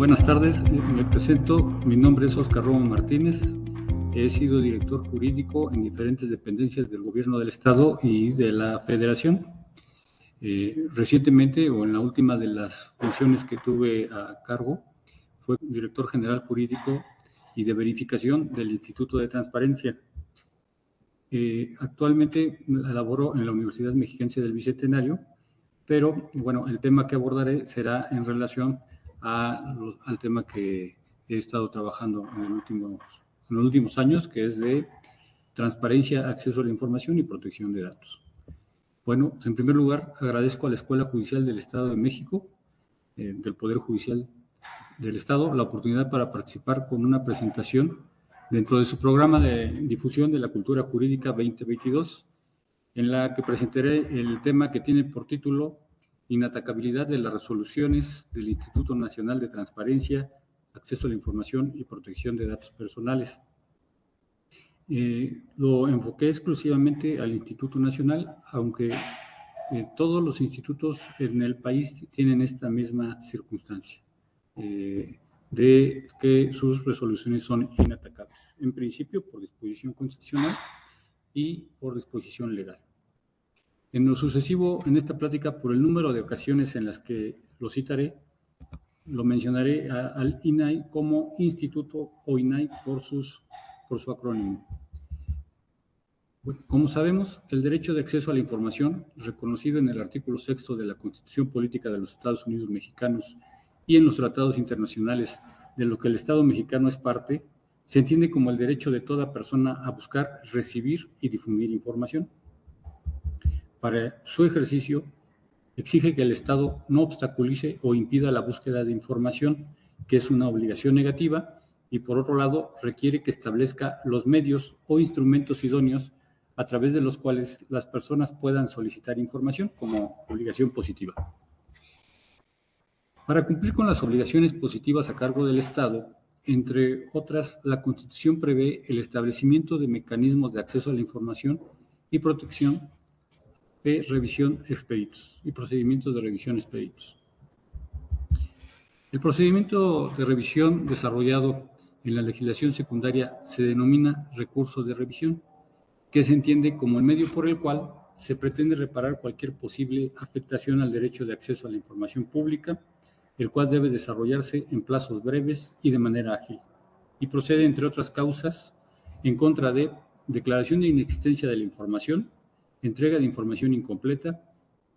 Buenas tardes, me presento, mi nombre es Óscar Romo Martínez, he sido director jurídico en diferentes dependencias del Gobierno del Estado y de la Federación. Recientemente, o en la última de las funciones que tuve a cargo, fue director general jurídico y de verificación del Instituto de Transparencia. Actualmente laboro en la Universidad Mexiquense del Bicentenario, pero bueno, el tema que abordaré será en relación al tema que he estado trabajando en los últimos años, que es de transparencia, acceso a la información y protección de datos. Bueno, en primer lugar, agradezco a la Escuela Judicial del Estado de México, del Poder Judicial del Estado, la oportunidad para participar con una presentación dentro de su programa de difusión de la cultura jurídica 2022, en la que presentaré el tema que tiene por título Inatacabilidad de las resoluciones del Instituto Nacional de Transparencia, Acceso a la Información y Protección de Datos Personales. Lo enfoqué exclusivamente al Instituto Nacional, aunque todos los institutos en el país tienen esta misma circunstancia, de que sus resoluciones son inatacables, en principio por disposición constitucional y por disposición legal. En lo sucesivo, en esta plática, por el número de ocasiones en las que lo citaré, lo mencionaré al INAI como instituto o INAI por su acrónimo. Bueno, como sabemos, el derecho de acceso a la información, reconocido en el artículo 6 de la Constitución Política de los Estados Unidos Mexicanos y en los tratados internacionales de lo que el Estado mexicano es parte, se entiende como el derecho de toda persona a buscar, recibir y difundir información. Para su ejercicio, exige que el Estado no obstaculice o impida la búsqueda de información, que es una obligación negativa, y por otro lado, requiere que establezca los medios o instrumentos idóneos a través de los cuales las personas puedan solicitar información como obligación positiva. Para cumplir con las obligaciones positivas a cargo del Estado, entre otras, la Constitución prevé el establecimiento de mecanismos de acceso a la información y protección de revisión expeditos y procedimientos de revisión expeditos. El procedimiento de revisión desarrollado en la legislación secundaria se denomina recurso de revisión, que se entiende como el medio por el cual se pretende reparar cualquier posible afectación al derecho de acceso a la información pública, el cual debe desarrollarse en plazos breves y de manera ágil, y procede, entre otras causas, en contra de declaración de inexistencia de la información, entrega de información incompleta,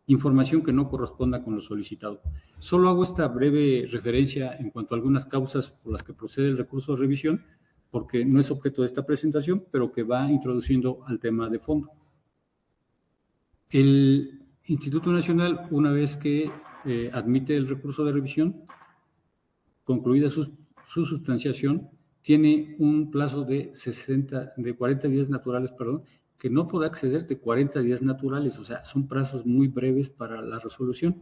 información que no corresponda con lo solicitado. Solo hago esta breve referencia en cuanto a algunas causas por las que procede el recurso de revisión, porque no es objeto de esta presentación, pero que va introduciendo al tema de fondo. El Instituto Nacional, una vez que admite el recurso de revisión, concluida su sustanciación, tiene un plazo de 40 días naturales, que no podrá exceder de 40 días naturales, o sea, son plazos muy breves para la resolución.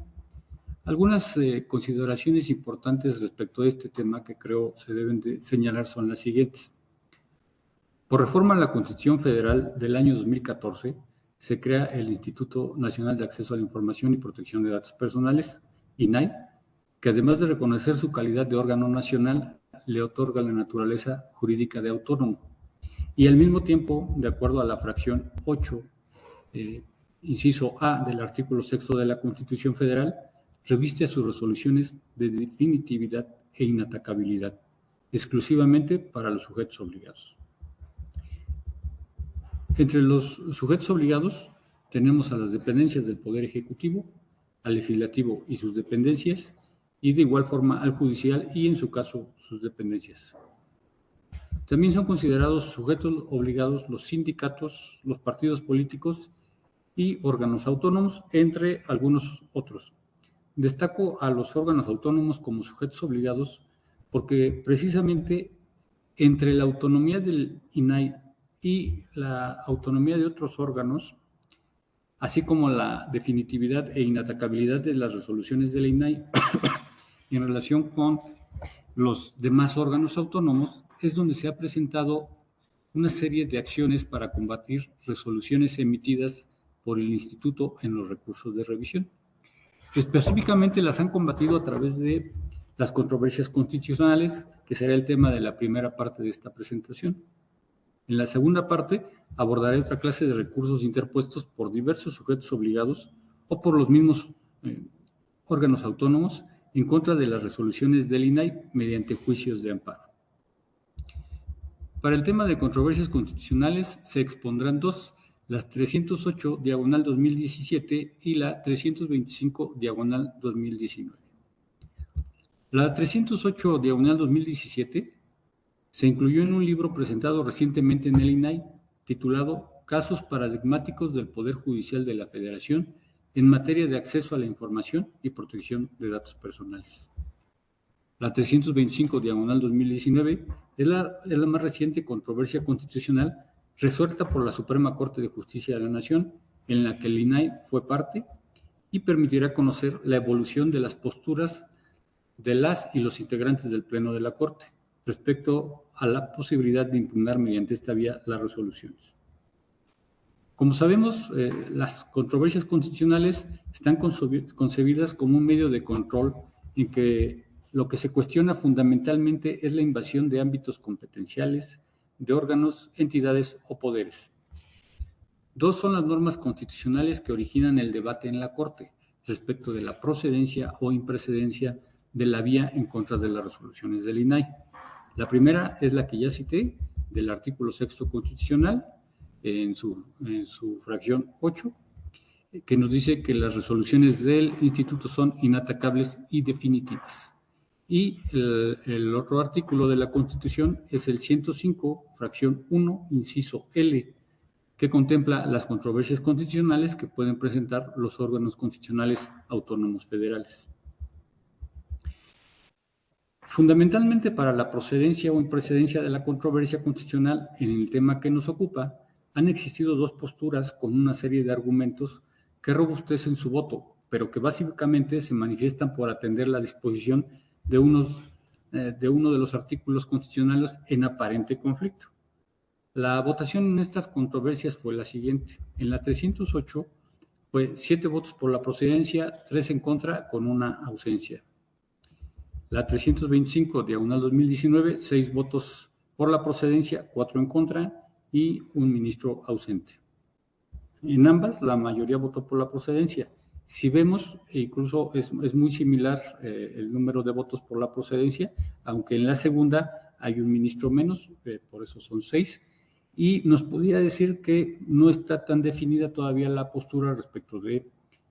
Algunas consideraciones importantes respecto a este tema que creo se deben de señalar son las siguientes. Por reforma a la Constitución Federal del año 2014, se crea el Instituto Nacional de Acceso a la Información y Protección de Datos Personales, INAI, que además de reconocer su calidad de órgano nacional, le otorga la naturaleza jurídica de autónomo. Y al mismo tiempo, de acuerdo a la fracción 8, inciso A del artículo 6 de la Constitución Federal, reviste a sus resoluciones de definitividad e inatacabilidad, exclusivamente para los sujetos obligados. Entre los sujetos obligados tenemos a las dependencias del Poder Ejecutivo, al Legislativo y sus dependencias, y de igual forma al Judicial y, en su caso, sus dependencias. También son considerados sujetos obligados los sindicatos, los partidos políticos y órganos autónomos, entre algunos otros. Destaco a los órganos autónomos como sujetos obligados porque precisamente entre la autonomía del INAI y la autonomía de otros órganos, así como la definitividad e inatacabilidad de las resoluciones de la INAI en relación con los demás órganos autónomos, es donde se ha presentado una serie de acciones para combatir resoluciones emitidas por el Instituto en los recursos de revisión. Específicamente las han combatido a través de las controversias constitucionales, que será el tema de la primera parte de esta presentación. En la segunda parte abordaré otra clase de recursos interpuestos por diversos sujetos obligados o por los mismos órganos autónomos en contra de las resoluciones del INAI mediante juicios de amparo. Para el tema de controversias constitucionales se expondrán dos, las 308/2017 y la 325/2019. La 308/2017 se incluyó en un libro presentado recientemente en el INAI titulado Casos paradigmáticos del Poder Judicial de la Federación en materia de acceso a la información y protección de datos personales. La 325/2019 es la más reciente controversia constitucional resuelta por la Suprema Corte de Justicia de la Nación, en la que el INAI fue parte, y permitirá conocer la evolución de las posturas de las y los integrantes del Pleno de la Corte respecto a la posibilidad de impugnar mediante esta vía las resoluciones. Como sabemos, las controversias constitucionales están concebidas como un medio de control en que lo que se cuestiona fundamentalmente es la invasión de ámbitos competenciales, de órganos, entidades o poderes. Dos son las normas constitucionales que originan el debate en la Corte respecto de la procedencia o imprecedencia de la vía en contra de las resoluciones del INAI. La primera es la que ya cité, del artículo 6º constitucional, en su fracción 8, que nos dice que las resoluciones del instituto son inatacables y definitivas. Y el otro artículo de la Constitución es el 105, fracción 1, inciso L, que contempla las controversias constitucionales que pueden presentar los órganos constitucionales autónomos federales. Fundamentalmente para la procedencia o imprecedencia de la controversia constitucional en el tema que nos ocupa, han existido dos posturas con una serie de argumentos que robustecen su voto, pero que básicamente se manifiestan por atender la disposición de uno de los artículos constitucionales en aparente conflicto. La votación en estas controversias fue la siguiente. En la 308 fue 7 votos por la procedencia, 3 en contra, con una ausencia. La 325/2019, 6 votos por la procedencia, 4 en contra y un ministro ausente. En ambas, la mayoría votó por la procedencia. Si vemos, incluso es muy similar el número de votos por la procedencia, aunque en la segunda hay un ministro menos, por eso son 6, y nos podría decir que no está tan definida todavía la postura respecto de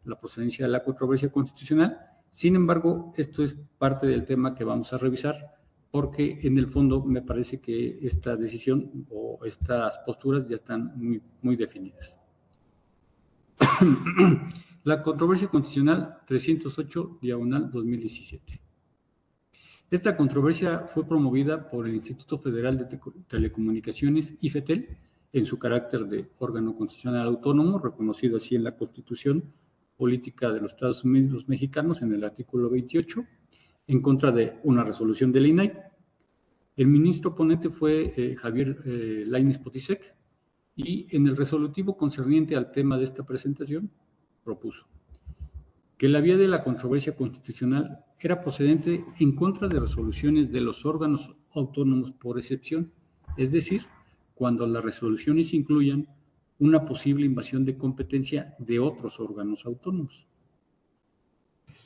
la procedencia de la controversia constitucional. Sin embargo, esto es parte del tema que vamos a revisar, porque en el fondo me parece que esta decisión o estas posturas ya están muy definidas. La controversia constitucional 308/2017. Esta controversia fue promovida por el Instituto Federal de Telecomunicaciones, IFETEL, en su carácter de órgano constitucional autónomo, reconocido así en la Constitución Política de los Estados Unidos Mexicanos, en el artículo 28, en contra de una resolución del INAI. El ministro ponente fue Javier Lainez Potisek, y en el resolutivo concerniente al tema de esta presentación propuso que la vía de la controversia constitucional era procedente en contra de resoluciones de los órganos autónomos por excepción, es decir, cuando las resoluciones incluyan una posible invasión de competencia de otros órganos autónomos.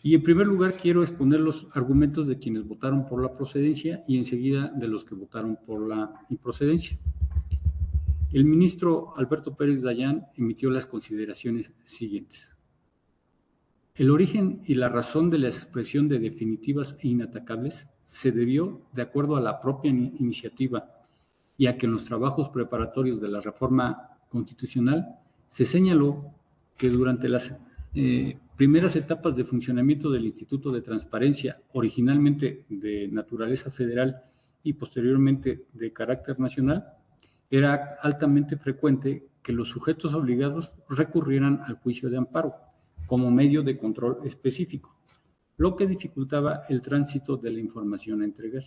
Y en primer lugar quiero exponer los argumentos de quienes votaron por la procedencia y enseguida de los que votaron por la improcedencia. El ministro Alberto Pérez Dayán emitió las consideraciones siguientes. El origen y la razón de la expresión de definitivas e inatacables se debió, de acuerdo a la propia iniciativa y a que en los trabajos preparatorios de la reforma constitucional se señaló que durante las primeras etapas de funcionamiento del Instituto de Transparencia, originalmente de naturaleza federal y posteriormente de carácter nacional, era altamente frecuente que los sujetos obligados recurrieran al juicio de amparo como medio de control específico, lo que dificultaba el tránsito de la información a entregar.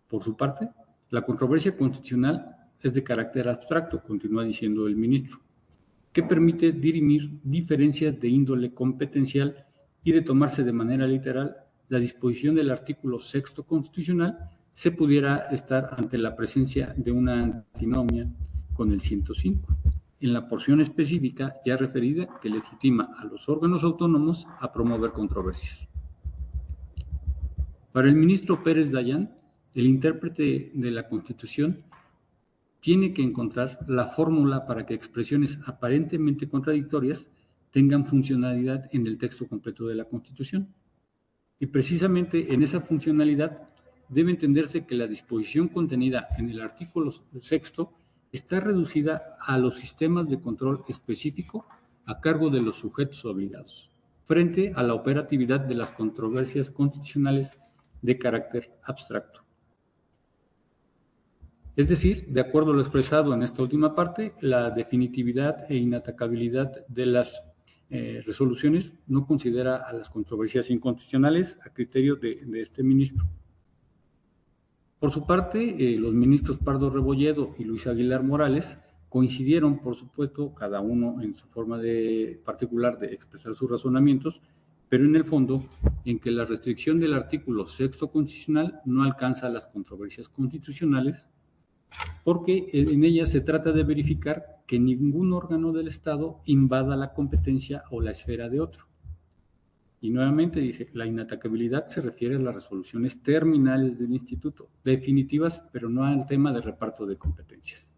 Por su parte, la controversia constitucional es de carácter abstracto, continúa diciendo el ministro, que permite dirimir diferencias de índole competencial y de tomarse de manera literal la disposición del artículo 6º constitucional, se pudiera estar ante la presencia de una antinomia con el 105, en la porción específica ya referida que legitima a los órganos autónomos a promover controversias. Para el ministro Pérez Dayán, el intérprete de la Constitución tiene que encontrar la fórmula para que expresiones aparentemente contradictorias tengan funcionalidad en el texto completo de la Constitución. Y precisamente en esa funcionalidad debe entenderse que la disposición contenida en el artículo 6º está reducida a los sistemas de control específico a cargo de los sujetos obligados, frente a la operatividad de las controversias constitucionales de carácter abstracto. Es decir, de acuerdo a lo expresado en esta última parte, la definitividad e inatacabilidad de las resoluciones no considera a las controversias inconstitucionales a criterio de este ministro. Por su parte, los ministros Pardo Rebolledo y Luis Aguilar Morales coincidieron, por supuesto, cada uno en su forma particular de expresar sus razonamientos, pero en el fondo, en que la restricción del artículo 6º constitucional no alcanza las controversias constitucionales, porque en ellas se trata de verificar que ningún órgano del Estado invada la competencia o la esfera de otro. Y nuevamente dice, la inatacabilidad se refiere a las resoluciones terminales del instituto, definitivas, pero no al tema de reparto de competencias.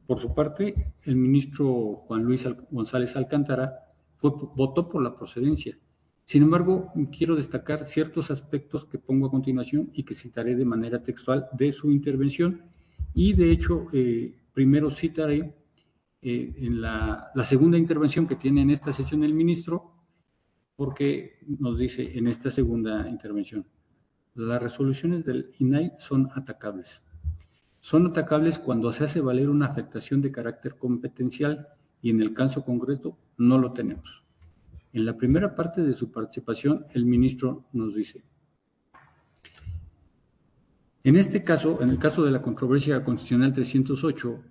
Por su parte, el ministro Juan Luis González Alcántara votó por la procedencia. Sin embargo, quiero destacar ciertos aspectos que pongo a continuación y que citaré de manera textual de su intervención. Y de hecho, primero citaré en la segunda intervención que tiene en esta sesión el ministro, porque nos dice en esta segunda intervención, las resoluciones del INAI son atacables. Son atacables cuando se hace valer una afectación de carácter competencial y en el caso concreto no lo tenemos. En la primera parte de su participación, el ministro nos dice, en este caso, en el caso de la controversia constitucional 308,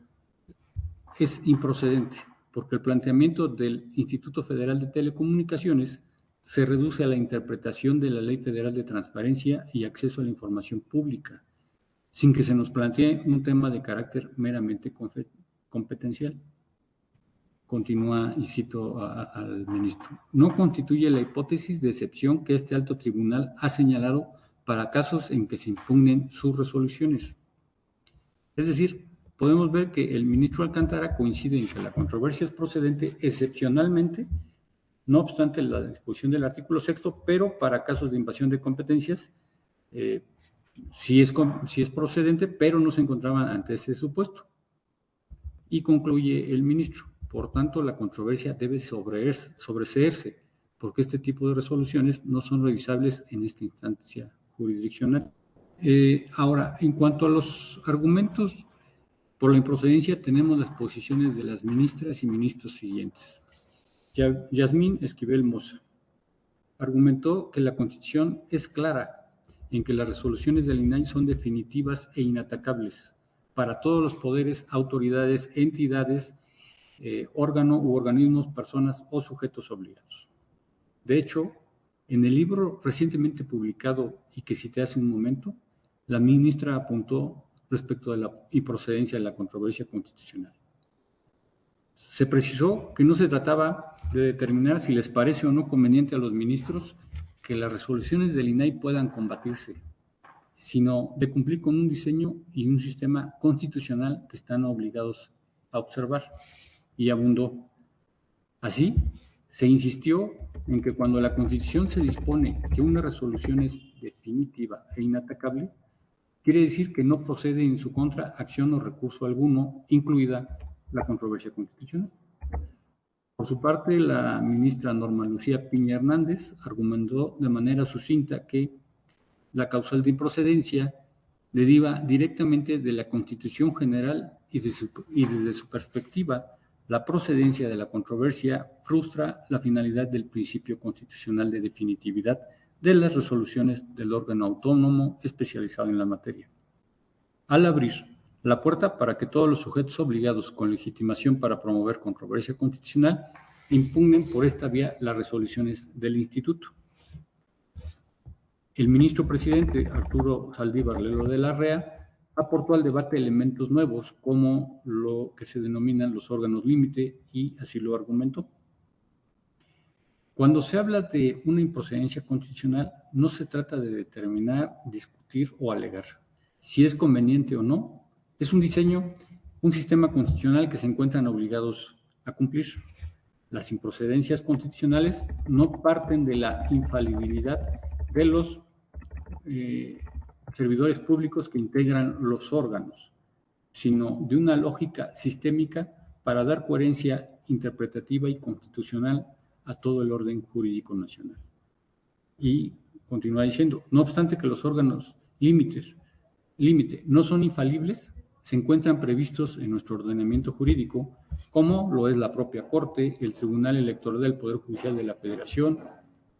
es improcedente, porque el planteamiento del Instituto Federal de Telecomunicaciones se reduce a la interpretación de la Ley Federal de Transparencia y Acceso a la Información Pública, sin que se nos plantee un tema de carácter meramente competencial. Continúa, y cito al ministro, no constituye la hipótesis de excepción que este alto tribunal ha señalado para casos en que se impugnen sus resoluciones. Es decir, podemos ver que el ministro Alcántara coincide en que la controversia es procedente excepcionalmente, no obstante la disposición del artículo 6º, pero para casos de invasión de competencias sí es procedente, pero no se encontraban ante ese supuesto. Y concluye el ministro, por tanto, la controversia debe sobreseerse, porque este tipo de resoluciones no son revisables en esta instancia jurisdiccional. Ahora, en cuanto a los argumentos por la improcedencia, tenemos las posiciones de las ministras y ministros siguientes. Yasmín Esquivel Moza argumentó que la Constitución es clara en que las resoluciones del INAI son definitivas e inatacables para todos los poderes, autoridades, entidades, órgano u organismos, personas o sujetos obligados. De hecho, en el libro recientemente publicado y que cité hace un momento, la ministra apuntó respecto de la improcedencia de la controversia constitucional. Se precisó que no se trataba de determinar si les parece o no conveniente a los ministros que las resoluciones del INAI puedan combatirse, sino de cumplir con un diseño y un sistema constitucional que están obligados a observar, y abundó. Así, se insistió en que cuando la Constitución se dispone que una resolución es definitiva e inatacable, quiere decir que no procede en su contra acción o recurso alguno, incluida la controversia constitucional. Por su parte, la ministra Norma Lucía Piña Hernández argumentó de manera sucinta que la causal de improcedencia deriva directamente de la Constitución General y desde su perspectiva, la procedencia de la controversia frustra la finalidad del principio constitucional de definitividad de las resoluciones del órgano autónomo especializado en la materia. Al abrir la puerta para que todos los sujetos obligados con legitimación para promover controversia constitucional impugnen por esta vía las resoluciones del instituto. El ministro presidente, Arturo Saldívar Lelo de la Rea, aportó al debate elementos nuevos, como lo que se denominan los órganos límite, y así lo argumentó. Cuando se habla de una improcedencia constitucional, no se trata de determinar, discutir o alegar si es conveniente o no. Es un diseño, un sistema constitucional que se encuentran obligados a cumplir. Las improcedencias constitucionales no parten de la infalibilidad de los servidores públicos que integran los órganos, sino de una lógica sistémica para dar coherencia interpretativa y constitucional a todo el orden jurídico nacional. Y continúa diciendo, no obstante que los órganos límite no son infalibles, se encuentran previstos en nuestro ordenamiento jurídico, como lo es la propia Corte, el Tribunal Electoral del Poder Judicial de la Federación,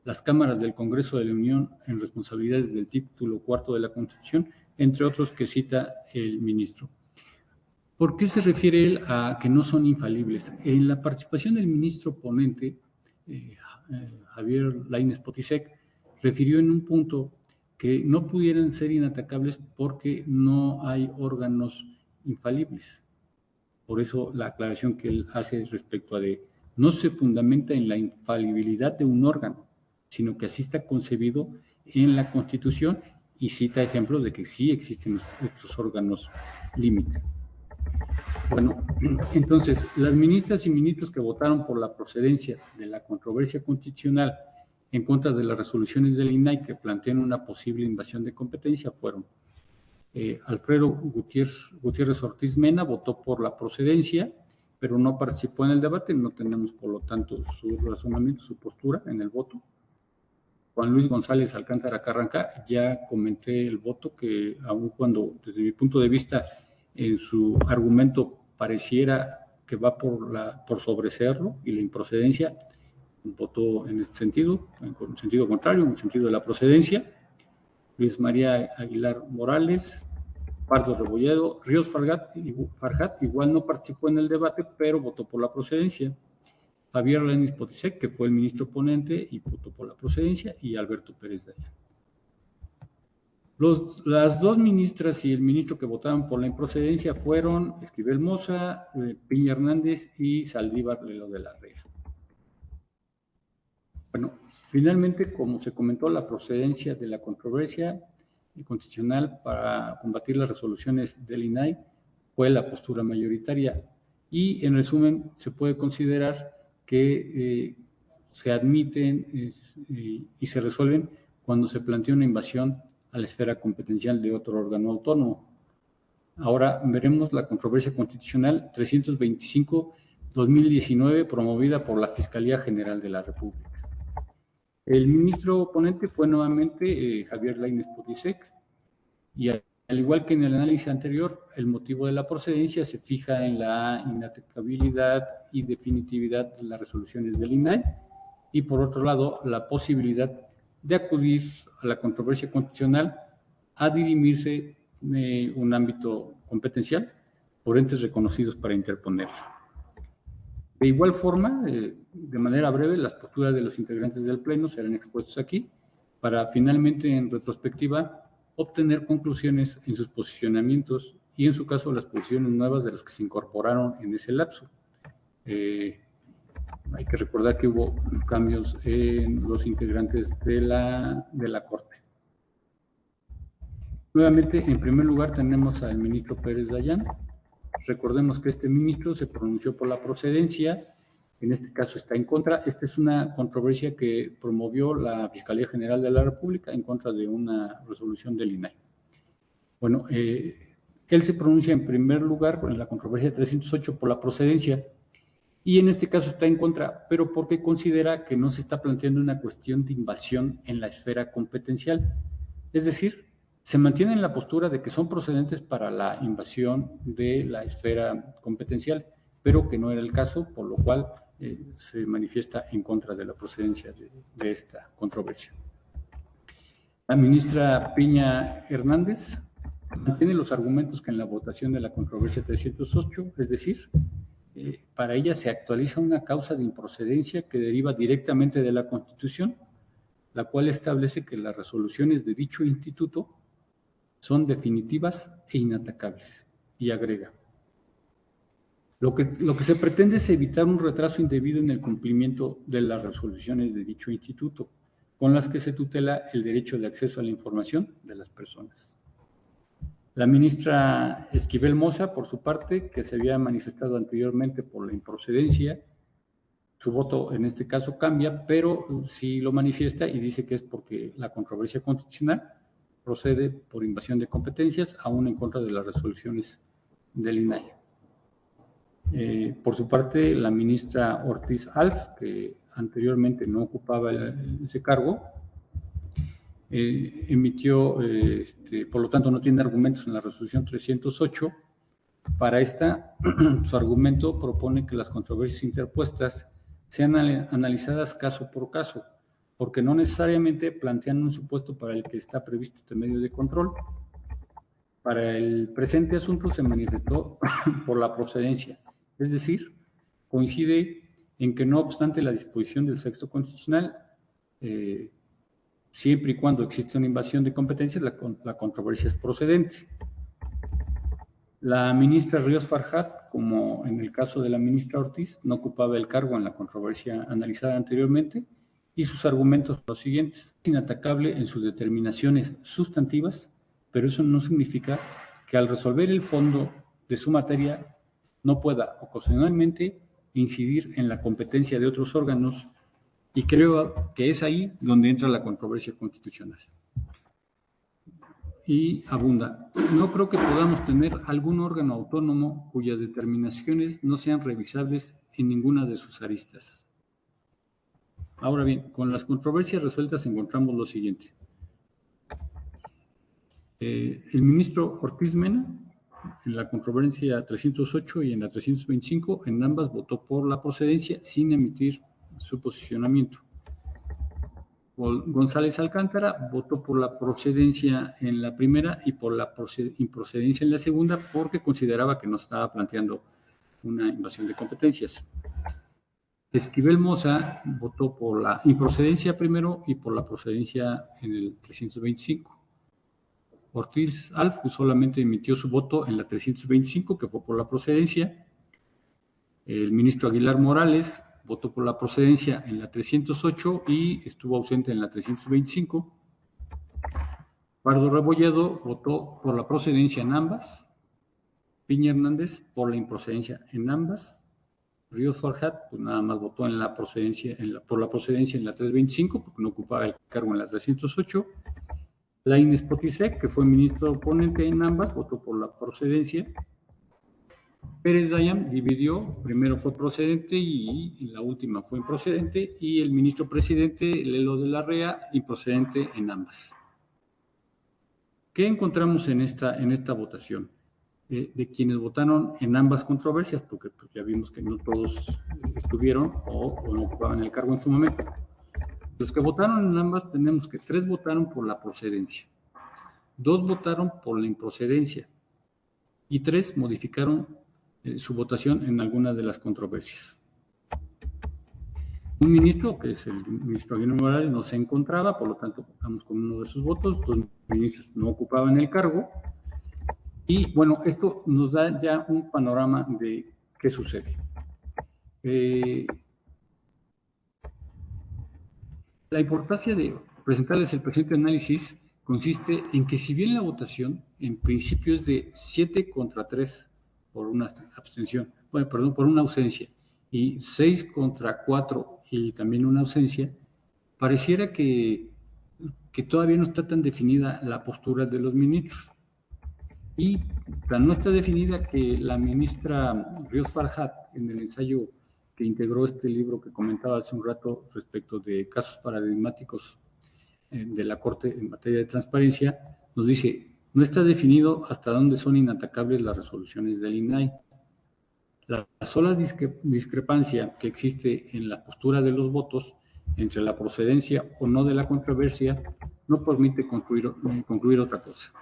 las cámaras del Congreso de la Unión en responsabilidades del título cuarto de la Constitución, entre otros que cita el ministro. ¿Por qué se refiere él a que no son infalibles? En la participación del ministro ponente, Javier Lainez Potisek, refirió en un punto que no pudieran ser inatacables porque no hay órganos infalibles. Por eso la aclaración que él hace respecto a de no se fundamenta en la infalibilidad de un órgano, sino que así está concebido en la Constitución, y cita ejemplos de que sí existen estos órganos límite. Bueno, entonces, las ministras y ministros que votaron por la procedencia de la controversia constitucional en contra de las resoluciones del INAI que plantean una posible invasión de competencia fueron Alfredo Gutiérrez Ortiz Mena, votó por la procedencia, pero no participó en el debate, no tenemos por lo tanto su razonamiento, su postura en el voto. Juan Luis González Alcántara Carranca, ya comenté el voto, que aun cuando desde mi punto de vista en su argumento pareciera que va por sobreseerlo y la improcedencia, votó en este sentido, en sentido contrario, en el sentido de la procedencia. Luis María Aguilar Morales, Pardo Rebolledo, Ríos Farjat igual no participó en el debate, pero votó por la procedencia. Javier Lainez Potisek, que fue el ministro ponente y votó por la procedencia, y Alberto Pérez Dayán. Las dos ministras y el ministro que votaron por la improcedencia fueron Esquivel Moza, Piña Hernández y Saldívar Lelo de la Rea. Bueno, finalmente, como se comentó, la procedencia de la controversia constitucional para combatir las resoluciones del INAI fue la postura mayoritaria, y en resumen se puede considerar que se admiten y se resuelven cuando se plantea una invasión a la esfera competencial de otro órgano autónomo. Ahora veremos la controversia constitucional 325-2019 promovida por la Fiscalía General de la República. El ministro ponente fue nuevamente Javier Lainez Potisek, y al igual que en el análisis anterior, el motivo de la procedencia se fija en la inatacabilidad y definitividad de las resoluciones del INAI, y por otro lado, la posibilidad de acudir a la controversia constitucional a dirimirse un ámbito competencial por entes reconocidos para interponerla. De igual forma, de manera breve, las posturas de los integrantes del Pleno serán expuestas aquí para finalmente, en retrospectiva, obtener conclusiones en sus posicionamientos y, en su caso, las posiciones nuevas de los que se incorporaron en ese lapso. Hay que recordar que hubo cambios en los integrantes de la Corte. Nuevamente, en primer lugar, tenemos al ministro Pérez Dayán. Recordemos que este ministro se pronunció por la procedencia, en este caso está en contra. Esta es una controversia que promovió la Fiscalía General de la República en contra de una resolución del INAI. Bueno, él se pronuncia en primer lugar en la controversia 308 por la procedencia, y en este caso está en contra, pero porque considera que no se está planteando una cuestión de invasión en la esfera competencial. Es decir, se mantiene en la postura de que son procedentes para la invasión de la esfera competencial, pero que no era el caso, por lo cual se manifiesta en contra de la procedencia de esta controversia. La ministra Piña Hernández mantiene los argumentos que en la votación de la controversia 308, es decir, para ella se actualiza una causa de improcedencia que deriva directamente de la Constitución, la cual establece que las resoluciones de dicho instituto son definitivas e inatacables, y agrega: lo que se pretende es evitar un retraso indebido en el cumplimiento de las resoluciones de dicho instituto, con las que se tutela el derecho de acceso a la información de las personas. La ministra Esquivel Moza, por su parte, que se había manifestado anteriormente por la improcedencia, su voto en este caso cambia, pero sí lo manifiesta y dice que es porque la controversia constitucional procede por invasión de competencias, aún en contra de las resoluciones del INAI. Por su parte, la ministra Ortiz Alf, que anteriormente no ocupaba ese cargo, emitió, por lo tanto, no tiene argumentos en la resolución 308. Para esta, su argumento propone que las controversias interpuestas sean analizadas caso por caso, porque no necesariamente plantean un supuesto para el que está previsto este medio de control. Para el presente asunto se manifestó por la procedencia, es decir, coincide en que no obstante la disposición del texto constitucional, siempre y cuando existe una invasión de competencias, la controversia es procedente. La ministra Ríos Farjat, como en el caso de la ministra Ortiz, no ocupaba el cargo en la controversia analizada anteriormente, y sus argumentos son los siguientes: es inatacable en sus determinaciones sustantivas, pero eso no significa que al resolver el fondo de su materia no pueda ocasionalmente incidir en la competencia de otros órganos, y creo que es ahí donde entra la controversia constitucional. Y abunda: no creo que podamos tener algún órgano autónomo cuyas determinaciones no sean revisables en ninguna de sus aristas. Ahora bien, con las controversias resueltas encontramos lo siguiente. El ministro Ortiz Mena, en la controversia 308 y en la 325, en ambas votó por la procedencia sin emitir su posicionamiento. González Alcántara votó por la procedencia en la primera y por la improcedencia en la segunda, porque consideraba que no estaba planteando una invasión de competencias. Esquivel Moza votó por la improcedencia primero y por la procedencia en el 325. Ortiz Alf solamente emitió su voto en la 325, que fue por la procedencia. El ministro Aguilar Morales votó por la procedencia en la 308 y estuvo ausente en la 325. Pardo Rebolledo votó por la procedencia en ambas. Piña Hernández por la improcedencia en ambas. Ríos Farjat, pues nada más votó en la procedencia, por la procedencia en la 325, porque no ocupaba el cargo en la 308. Lainez Potisek, que fue ministro oponente en ambas, votó por la procedencia. Pérez Dayán dividió: primero fue procedente y la última fue improcedente, y el ministro presidente Lelo de la Rea, improcedente en ambas. ¿Qué encontramos en esta votación? De quienes votaron en ambas controversias, porque pues, ya vimos que no todos estuvieron o no ocupaban el cargo en su momento. Los que votaron en ambas, tenemos que 3 votaron por la procedencia, 2 votaron por la improcedencia y 3 modificaron su votación en alguna de las controversias. Un ministro, que es el ministro Aguilar Morales, no se encontraba, por lo tanto votamos con uno de sus votos. 2 ministros no ocupaban el cargo. Y bueno, esto nos da ya un panorama de qué sucede. La importancia de presentarles el presente análisis consiste en que, si bien la votación en principio es de 7 contra 3 por una abstención, bueno, perdón, por una ausencia, y 6 contra 4 y también una ausencia, pareciera que todavía no está tan definida la postura de los ministros. Y no está definida que la ministra Ríos Farjat, en el ensayo que integró este libro que comentaba hace un rato respecto de casos paradigmáticos de la Corte en materia de transparencia, nos dice: no está definido hasta dónde son inatacables las resoluciones del INAI. La sola discrepancia que existe en la postura de los votos entre la procedencia o no de la controversia no permite concluir otra cosa.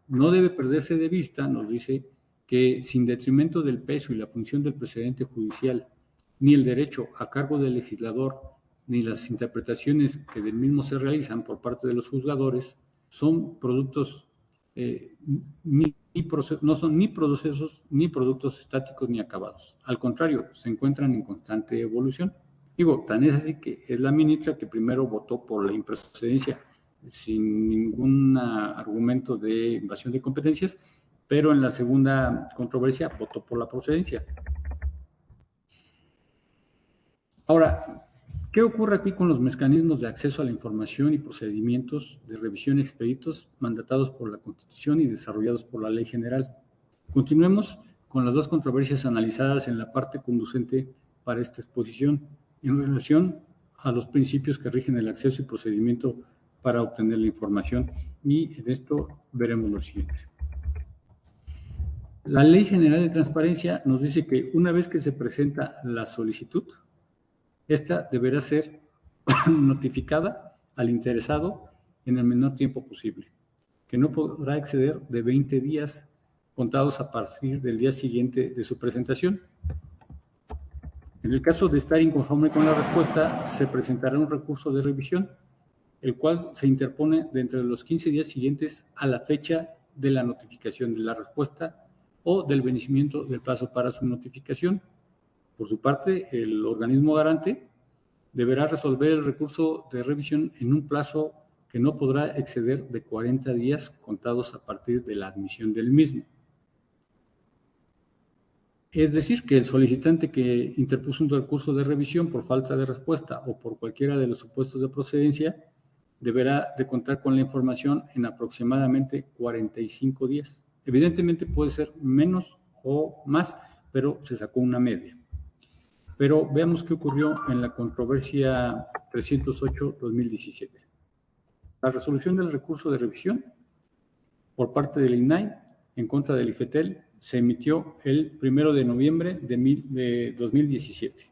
No debe perderse de vista, nos dice, que sin detrimento del peso y la función del precedente judicial, ni el derecho a cargo del legislador ni las interpretaciones que del mismo se realizan por parte de los juzgadores son productos, no son ni procesos ni productos estáticos ni acabados. Al contrario, se encuentran en constante evolución. Digo, tan es así que es la ministra que primero votó por la improcedencia sin ningún argumento de invasión de competencias, pero en la segunda controversia votó por la procedencia. Ahora, ¿qué ocurre aquí con los mecanismos de acceso a la información y procedimientos de revisión expeditos mandatados por la Constitución y desarrollados por la Ley General? Continuemos con las dos controversias analizadas en la parte conducente para esta exposición en relación a los principios que rigen el acceso y procedimiento para obtener la información, y en esto veremos lo siguiente. La Ley General de Transparencia nos dice que una vez que se presenta la solicitud, esta deberá ser notificada al interesado en el menor tiempo posible, que no podrá exceder de 20 días contados a partir del día siguiente de su presentación. En el caso de estar inconforme con la respuesta, se presentará un recurso de revisión, el cual se interpone dentro de los 15 días siguientes a la fecha de la notificación de la respuesta o del vencimiento del plazo para su notificación. Por su parte, el organismo garante deberá resolver el recurso de revisión en un plazo que no podrá exceder de 40 días contados a partir de la admisión del mismo. Es decir, que el solicitante que interpuso un recurso de revisión por falta de respuesta o por cualquiera de los supuestos de procedencia deberá de contar con la información en aproximadamente 45 días. Evidentemente puede ser menos o más, pero se sacó una media. Pero veamos qué ocurrió en la controversia 308-2017. La resolución del recurso de revisión por parte del INAI en contra del IFETEL se emitió el 1 de noviembre de 2017.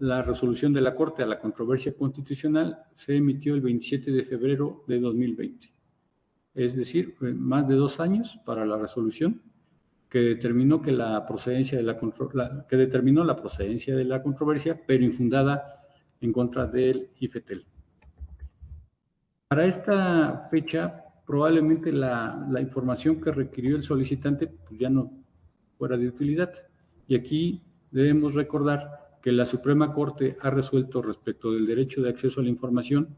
La resolución de la Corte a la controversia constitucional se emitió el 27 de febrero de 2020. Es decir, más de 2 años para la resolución que determinó que la procedencia de determinó la procedencia de la controversia, pero infundada en contra del IFETEL. Para esta fecha, probablemente la información que requirió el solicitante pues ya no fuera de utilidad. Y aquí debemos recordar que la Suprema Corte ha resuelto respecto del derecho de acceso a la información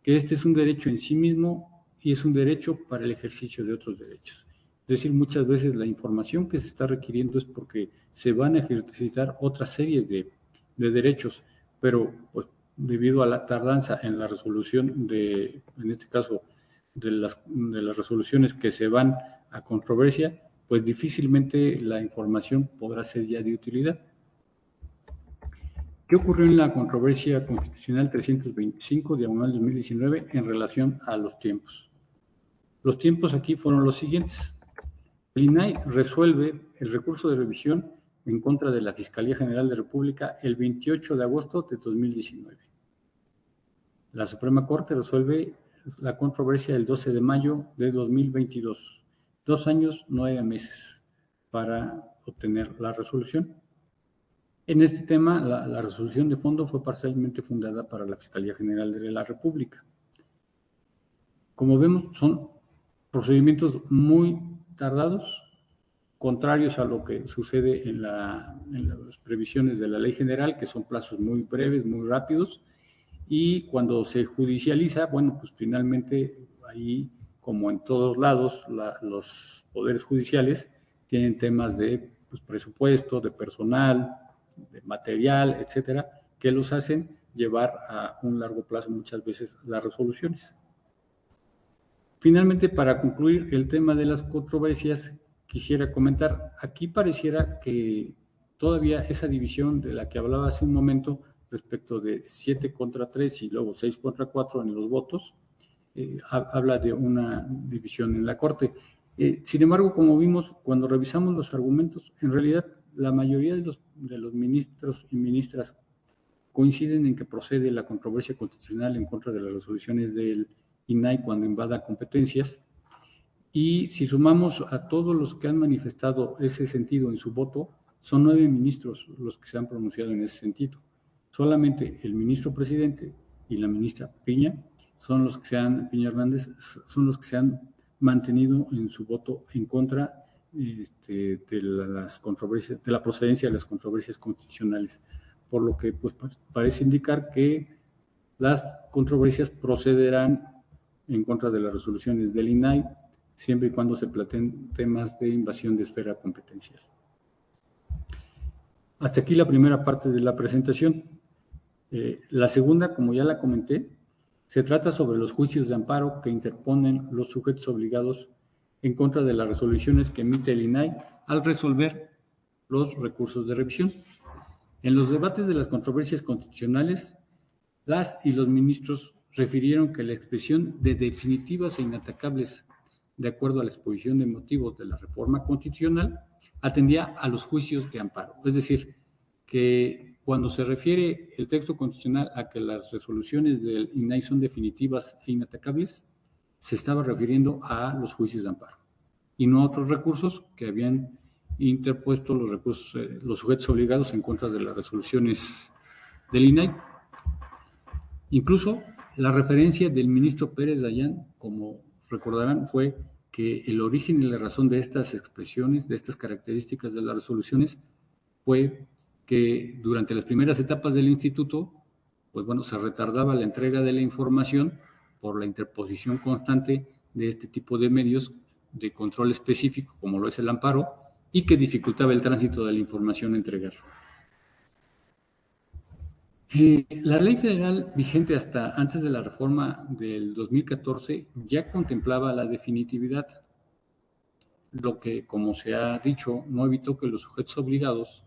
que este es un derecho en sí mismo y es un derecho para el ejercicio de otros derechos. Es decir, muchas veces la información que se está requiriendo es porque se van a ejercitar otra serie de derechos, pero pues debido a la tardanza en la resolución en este caso, de las resoluciones que se van a controversia, pues difícilmente la información podrá ser ya de utilidad. ¿Qué ocurrió en la controversia constitucional 325/2019 en relación a los tiempos? Los tiempos aquí fueron los siguientes. El INAI resuelve el recurso de revisión en contra de la Fiscalía General de la República el 28 de agosto de 2019. La Suprema Corte resuelve la controversia el 12 de mayo de 2022. 2 años, 9 meses para obtener la resolución. En este tema, la resolución de fondo fue parcialmente fundada para la Fiscalía General de la República. Como vemos, son procedimientos muy tardados, contrarios a lo que sucede en las previsiones de la Ley General, que son plazos muy breves, muy rápidos, y cuando se judicializa, bueno, pues finalmente ahí, como en todos lados, los poderes judiciales tienen temas de presupuesto, de personal, de material, etcétera, que los hacen llevar a un largo plazo muchas veces las resoluciones. Finalmente, para concluir el tema de las controversias, quisiera comentar, aquí pareciera que todavía esa división de la que hablaba hace un momento respecto de 7 contra 3 y luego 6 contra 4 en los votos, habla de una división en la Corte. Sin embargo, como vimos, cuando revisamos los argumentos, en realidad la mayoría de los ministros y ministras coinciden en que procede la controversia constitucional en contra de las resoluciones del INAI cuando invada competencias, y si sumamos a todos los que han manifestado ese sentido en su voto, son 9 ministros los que se han pronunciado en ese sentido. Solamente el ministro presidente y la ministra Piña Piña Hernández, son los que se han mantenido en su voto en contra de las controversias, de la procedencia de las controversias constitucionales, por lo que pues parece indicar que las controversias procederán en contra de las resoluciones del INAI, siempre y cuando se planteen temas de invasión de esfera competencial. Hasta aquí la primera parte de la presentación. La segunda, como ya la comenté, se trata sobre los juicios de amparo que interponen los sujetos obligados en contra de las resoluciones que emite el INAI al resolver los recursos de revisión. En los debates de las controversias constitucionales, las y los ministros refirieron que la expresión de definitivas e inatacables, de acuerdo a la exposición de motivos de la reforma constitucional, atendía a los juicios de amparo. Es decir, que cuando se refiere el texto constitucional a que las resoluciones del INAI son definitivas e inatacables, se estaba refiriendo a los juicios de amparo y no a otros recursos que habían interpuesto los sujetos obligados en contra de las resoluciones del INAI. Incluso la referencia del ministro Pérez Dayán, como recordarán, fue que el origen y la razón de estas expresiones, de estas características de las resoluciones, fue que durante las primeras etapas del instituto, pues bueno, se retardaba la entrega de la información por la interposición constante de este tipo de medios de control específico, como lo es el amparo, y que dificultaba el tránsito de la información a entregar. La ley federal vigente hasta antes de la reforma del 2014 ya contemplaba la definitividad, lo que, como se ha dicho, no evitó que los sujetos obligados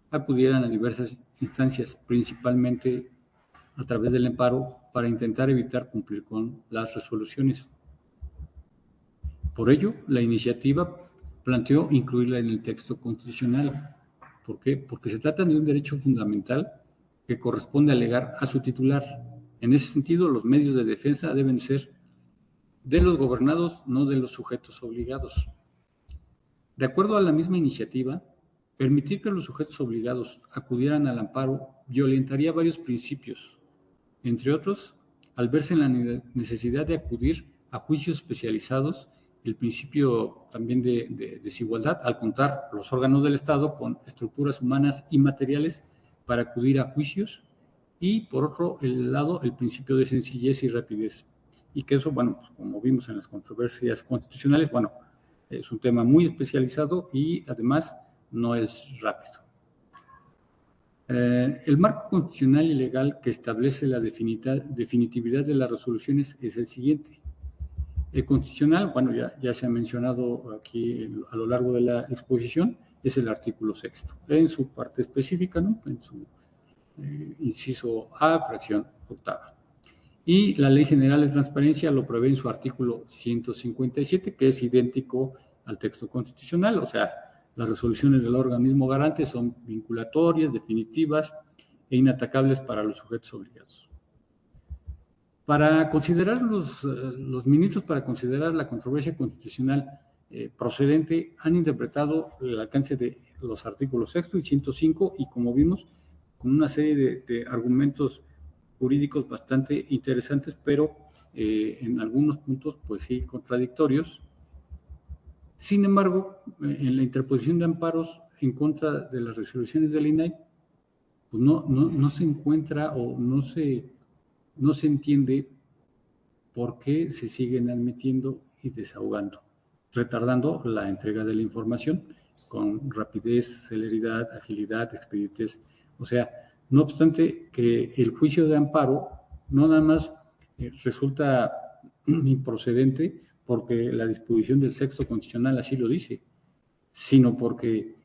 acudieran a diversas instancias, principalmente a través del amparo, para intentar evitar cumplir con las resoluciones. Por ello, la iniciativa planteó incluirla en el texto constitucional. ¿Por qué? Porque se trata de un derecho fundamental que corresponde alegar a su titular. En ese sentido, los medios de defensa deben ser de los gobernados, no de los sujetos obligados. De acuerdo a la misma iniciativa, permitir que los sujetos obligados acudieran al amparo violentaría varios principios, entre otros, al verse en la necesidad de acudir a juicios especializados, el principio también de desigualdad, al contar los órganos del Estado con estructuras humanas y materiales para acudir a juicios, y por otro lado, el principio de sencillez y rapidez. Y que eso, bueno, pues como vimos en las controversias constitucionales, bueno, es un tema muy especializado y además no es rápido. El marco constitucional y legal que establece la definitividad de las resoluciones es el siguiente. El constitucional, bueno, ya se ha mencionado aquí a lo largo de la exposición, es el artículo 6, en su parte específica, ¿no? En su inciso A, fracción octava. Y la Ley General de Transparencia lo prevé en su artículo 157, que es idéntico al texto constitucional, o sea, las resoluciones del organismo garante son vinculatorias, definitivas e inatacables para los sujetos obligados. Para considerar los ministros, para considerar la controversia constitucional procedente, han interpretado el alcance de los artículos 6 y 105 y, como vimos, con una serie de argumentos jurídicos bastante interesantes, pero en algunos puntos, pues sí, contradictorios. Sin embargo, en la interposición de amparos en contra de las resoluciones del INAI, pues no se encuentra o no se entiende por qué se siguen admitiendo y desahogando, retardando la entrega de la información con rapidez, celeridad, agilidad, expeditez. O sea, no obstante que el juicio de amparo no nada más resulta improcedente porque la disposición del sexto constitucional así lo dice, sino porque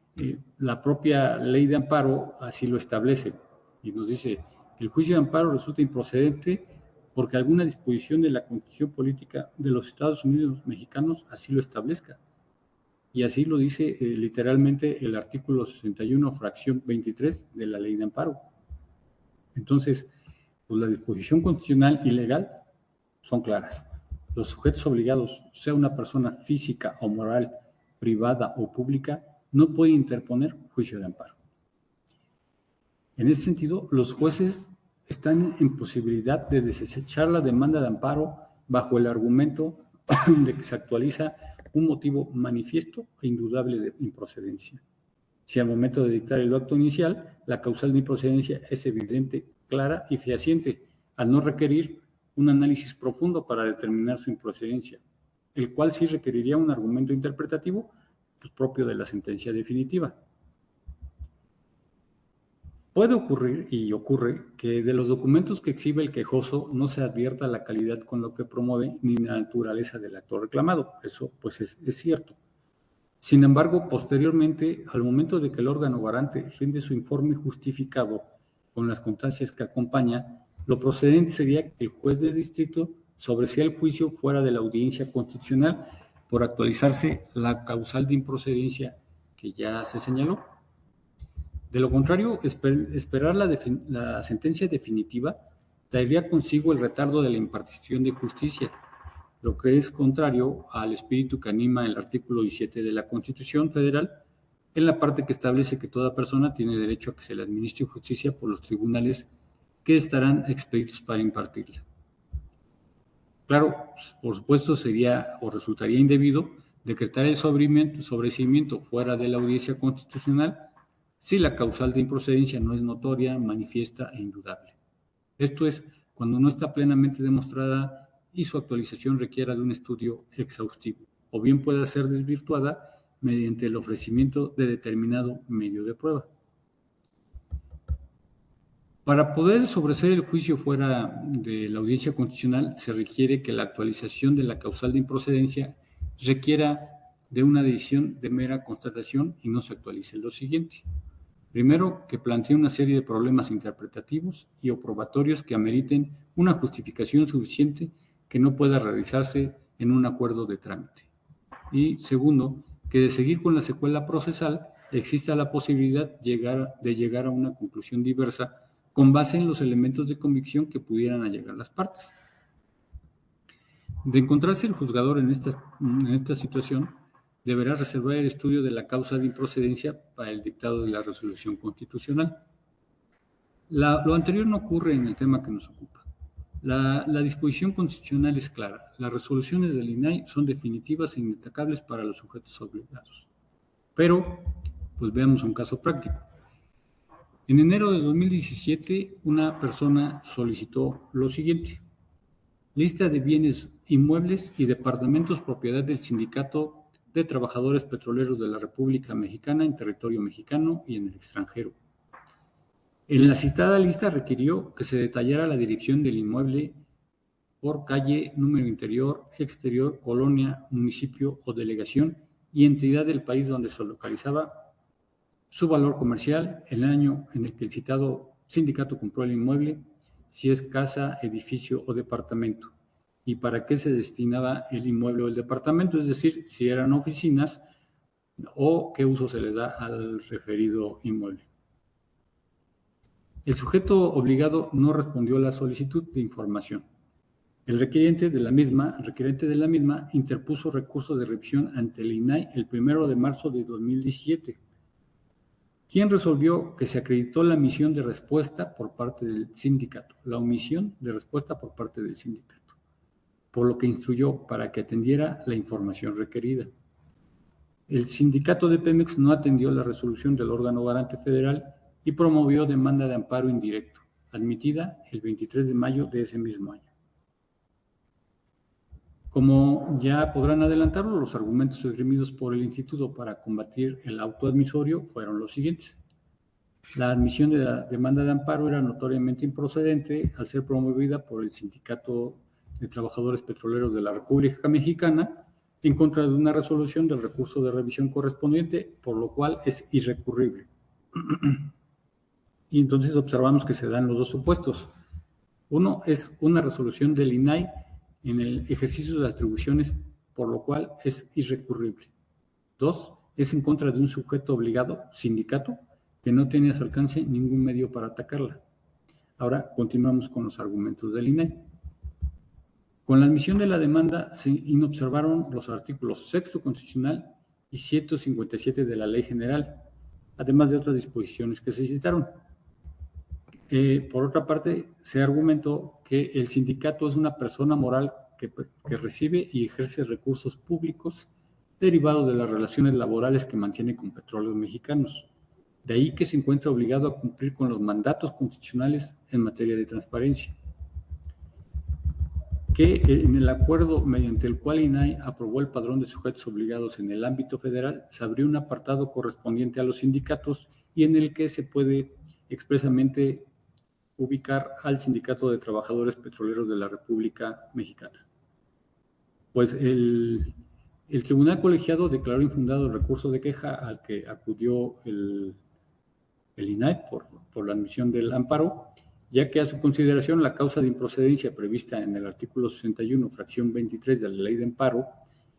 la propia ley de amparo así lo establece y nos dice que el juicio de amparo resulta improcedente porque alguna disposición de la Constitución Política de los Estados Unidos mexicanos así lo establezca. Y así lo dice literalmente el artículo 61, fracción 23 de la Ley de Amparo. Entonces, pues la disposición constitucional y legal son claras. Los sujetos obligados, sea una persona física o moral, privada o pública, no pueden interponer juicio de amparo. En ese sentido, los jueces están en posibilidad de desechar la demanda de amparo bajo el argumento de que se actualiza un motivo manifiesto e indudable de improcedencia. Si al momento de dictar el acto inicial, la causal de improcedencia es evidente, clara y fehaciente, al no requerir un análisis profundo para determinar su improcedencia, el cual sí requeriría un argumento interpretativo pues, propio de la sentencia definitiva. Puede ocurrir, y ocurre, que de los documentos que exhibe el quejoso no se advierta la calidad con lo que promueve ni la naturaleza del acto reclamado. Eso, pues, es cierto. Sin embargo, posteriormente, al momento de que el órgano garante rinde su informe justificado con las constancias que acompaña, lo procedente sería que el juez de distrito sobresea el juicio fuera de la audiencia constitucional por actualizarse la causal de improcedencia que ya se señaló. De lo contrario, esperar la sentencia definitiva traería consigo el retardo de la impartición de justicia, lo que es contrario al espíritu que anima el artículo 17 de la Constitución Federal, en la parte que establece que toda persona tiene derecho a que se le administre justicia por los tribunales que estarán expeditos para impartirla. Claro, por supuesto, sería o resultaría indebido decretar el sobreseimiento fuera de la audiencia constitucional si la causal de improcedencia no es notoria, manifiesta e indudable. Esto es, cuando no está plenamente demostrada y su actualización requiera de un estudio exhaustivo, o bien pueda ser desvirtuada mediante el ofrecimiento de determinado medio de prueba. Para poder sobreseer el juicio fuera de la audiencia constitucional, se requiere que la actualización de la causal de improcedencia requiera de una decisión de mera constatación y no se actualice lo siguiente. Primero, que plantee una serie de problemas interpretativos y o probatorios que ameriten una justificación suficiente que no pueda realizarse en un acuerdo de trámite. Y segundo, que de seguir con la secuela procesal exista la posibilidad de llegar a una conclusión diversa con base en los elementos de convicción que pudieran allegar las partes. De encontrarse el juzgador en esta situación, deberá reservar el estudio de la causa de improcedencia para el dictado de la resolución constitucional. Lo anterior no ocurre en el tema que nos ocupa. La disposición constitucional es clara. Las resoluciones del INAI son definitivas e inatacables para los sujetos obligados. Pero, pues veamos un caso práctico. En enero de 2017, una persona solicitó lo siguiente: lista de bienes inmuebles y departamentos propiedad del Sindicato de Trabajadores Petroleros de la República Mexicana en territorio mexicano y en el extranjero. En la citada lista requirió que se detallara la dirección del inmueble por calle, número interior, exterior, colonia, municipio o delegación y entidad del país donde se localizaba, su valor comercial, el año en el que el citado sindicato compró el inmueble, si es casa, edificio o departamento, y para qué se destinaba el inmueble o el departamento, es decir, si eran oficinas o qué uso se le da al referido inmueble. El sujeto obligado no respondió a la solicitud de información. El requiriente de la misma interpuso recurso de revisión ante el INAI el 1 de marzo de 2017, quien resolvió que se acreditó la omisión de respuesta por parte del sindicato, por lo que instruyó para que atendiera la información requerida. El sindicato de Pemex no atendió la resolución del órgano garante federal y promovió demanda de amparo indirecto, admitida el 23 de mayo de ese mismo año. Como ya podrán adelantarlo, los argumentos esgrimidos por el Instituto para combatir el auto admisorio fueron los siguientes. La admisión de la demanda de amparo era notoriamente improcedente al ser promovida por el Sindicato de Trabajadores Petroleros de la República Mexicana en contra de una resolución del recurso de revisión correspondiente, por lo cual es irrecurrible. Y entonces observamos que se dan los dos supuestos. Uno es una resolución del INAI en el ejercicio de las atribuciones, por lo cual es irrecurrible. Dos, es en contra de un sujeto obligado, sindicato, que no tiene a su alcance ningún medio para atacarla. Ahora continuamos con los argumentos del INAI. Con la admisión de la demanda se inobservaron los artículos 6º constitucional y 157 de la Ley General, además de otras disposiciones que se citaron. por otra parte, se argumentó que el sindicato es una persona moral que recibe y ejerce recursos públicos derivados de las relaciones laborales que mantiene con Petróleos Mexicanos. De ahí que se encuentra obligado a cumplir con los mandatos constitucionales en materia de transparencia. Que en el acuerdo mediante el cual INAI aprobó el padrón de sujetos obligados en el ámbito federal, se abrió un apartado correspondiente a los sindicatos y en el que se puede expresamente ubicar al Sindicato de Trabajadores Petroleros de la República Mexicana. Pues el tribunal colegiado declaró infundado el recurso de queja al que acudió el INAI por la admisión del amparo, ya que a su consideración la causa de improcedencia prevista en el artículo 61, fracción 23 de la Ley de Amparo,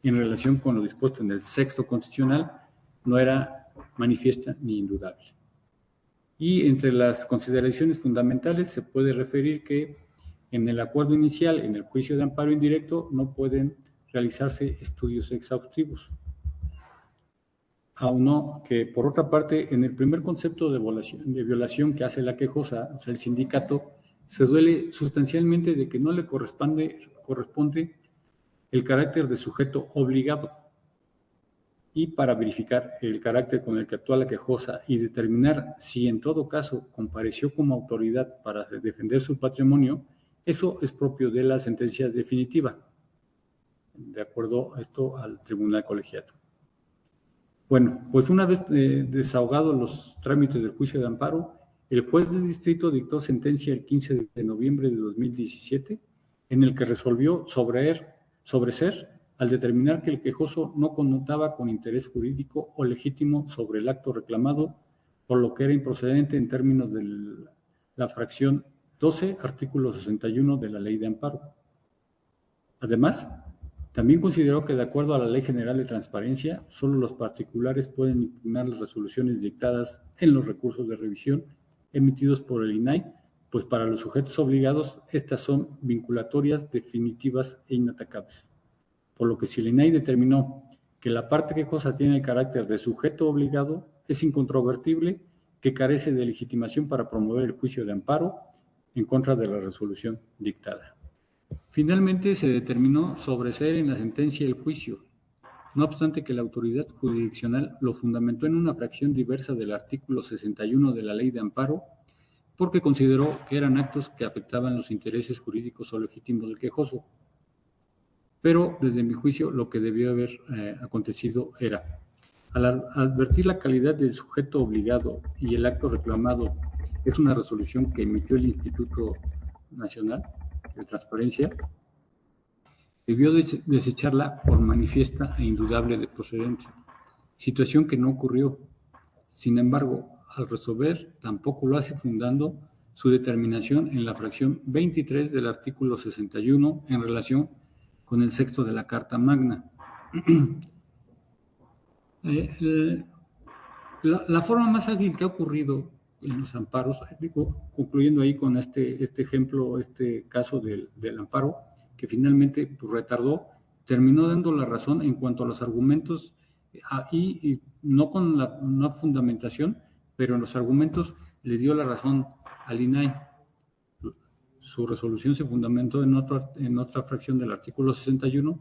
en relación con lo dispuesto en el sexto constitucional, no era manifiesta ni indudable. Y entre las consideraciones fundamentales se puede referir que en el acuerdo inicial, en el juicio de amparo indirecto, no pueden realizarse estudios exhaustivos. Aunó que, por otra parte, en el primer concepto de violación que hace la quejosa, o sea, el sindicato, se duele sustancialmente de que no le corresponde el carácter de sujeto obligado. Y para verificar el carácter con el que actúa la quejosa y determinar si en todo caso compareció como autoridad para defender su patrimonio, eso es propio de la sentencia definitiva, de acuerdo a esto al tribunal colegiado. Bueno, pues una vez desahogados los trámites del juicio de amparo, el juez de distrito dictó sentencia el 15 de noviembre de 2017, en el que resolvió sobreser al determinar que el quejoso no connotaba con interés jurídico o legítimo sobre el acto reclamado, por lo que era improcedente en términos de la fracción 12, artículo 61 de la Ley de Amparo. Además, también consideró que, de acuerdo a la Ley General de Transparencia, solo los particulares pueden impugnar las resoluciones dictadas en los recursos de revisión emitidos por el INAI, pues para los sujetos obligados estas son vinculatorias, definitivas e inatacables. Por lo que si el INAI determinó que la parte quejosa tiene el carácter de sujeto obligado, es incontrovertible que carece de legitimación para promover el juicio de amparo en contra de la resolución dictada. Finalmente se determinó sobreseer en la sentencia el juicio, no obstante que la autoridad jurisdiccional lo fundamentó en una fracción diversa del artículo 61 de la Ley de Amparo, porque consideró que eran actos que afectaban los intereses jurídicos o legítimos del quejoso. Pero, desde mi juicio, lo que debió haber acontecido era, al advertir la calidad del sujeto obligado y el acto reclamado es una resolución que emitió el Instituto Nacional de Transparencia, debió desecharla por manifiesta e indudable de procedencia, situación que no ocurrió. Sin embargo, al resolver, tampoco lo hace fundando su determinación en la fracción 23 del artículo 61 en relación con el sexto de la Carta Magna. La forma más ágil que ha ocurrido en los amparos, concluyendo ahí con este ejemplo, este caso del amparo, que finalmente pues, retardó, terminó dando la razón en cuanto a los argumentos, y no con una fundamentación, pero en los argumentos le dio la razón al INAI. Su resolución se fundamentó en otra fracción del artículo 61,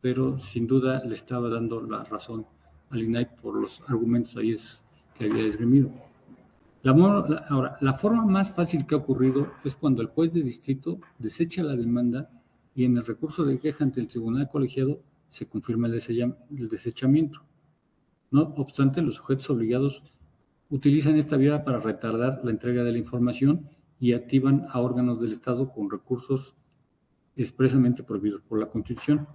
pero sin duda le estaba dando la razón al INAI por los argumentos ahí que había esgrimido. Ahora, la forma más fácil que ha ocurrido es cuando el juez de distrito desecha la demanda y en el recurso de queja ante el tribunal colegiado se confirma el desechamiento. No obstante, los sujetos obligados utilizan esta vía para retardar la entrega de la información y activan a órganos del Estado con recursos expresamente prohibidos por la Constitución.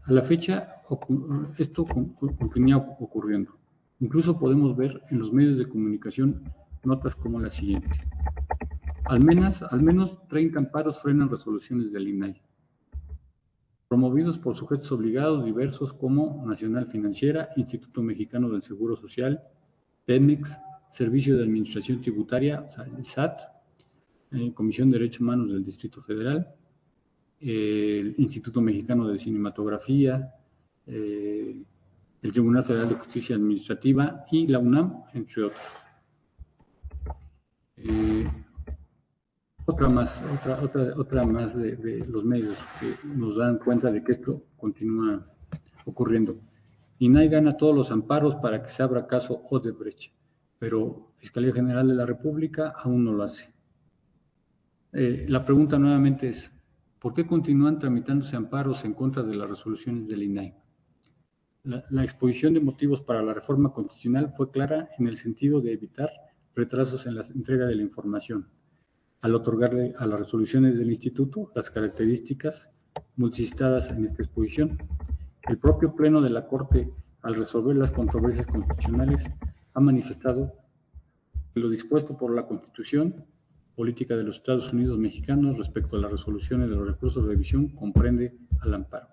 A la fecha, esto continúa ocurriendo. Incluso podemos ver en los medios de comunicación notas como la siguiente. Al menos 30 amparos frenan resoluciones del INAI, promovidos por sujetos obligados diversos como Nacional Financiera, Instituto Mexicano del Seguro Social, Pemex, Servicio de Administración Tributaria, o sea, el SAT, Comisión de Derechos Humanos del Distrito Federal, el Instituto Mexicano de Cinematografía, el Tribunal Federal de Justicia Administrativa y la UNAM, entre otros. Otra más de los medios que nos dan cuenta de que esto continúa ocurriendo. INAI gana todos los amparos para que se abra caso Odebrecht, pero Fiscalía General de la República aún no lo hace. La pregunta nuevamente es, ¿por qué continúan tramitándose amparos en contra de las resoluciones del INAI? La exposición de motivos para la reforma constitucional fue clara en el sentido de evitar retrasos en la entrega de la información, al otorgarle a las resoluciones del Instituto las características multicitadas en esta exposición. El propio Pleno de la Corte, al resolver las controversias constitucionales, ha manifestado que lo dispuesto por la Constitución Política de los Estados Unidos Mexicanos respecto a las resoluciones de los recursos de revisión comprende al amparo.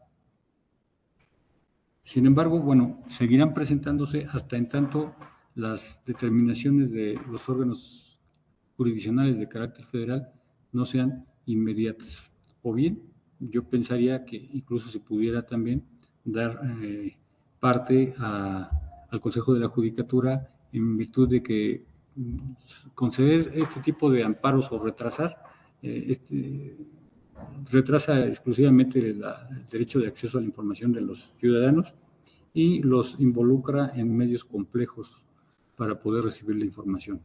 Sin embargo, bueno, seguirán presentándose hasta en tanto las determinaciones de los órganos jurisdiccionales de carácter federal no sean inmediatas. O bien, yo pensaría que incluso se pudiera también dar parte al Consejo de la Judicatura en virtud de que conceder este tipo de amparos o retrasar retrasa exclusivamente el derecho de acceso a la información de los ciudadanos y los involucra en medios complejos para poder recibir la información.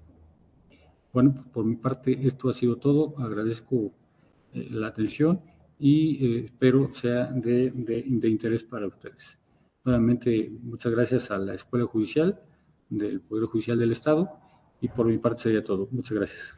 Bueno, por mi parte esto ha sido todo. Agradezco la atención y espero sea de interés para ustedes. Nuevamente, muchas gracias a la Escuela Judicial del Poder Judicial del Estado y por mi parte sería todo. Muchas gracias.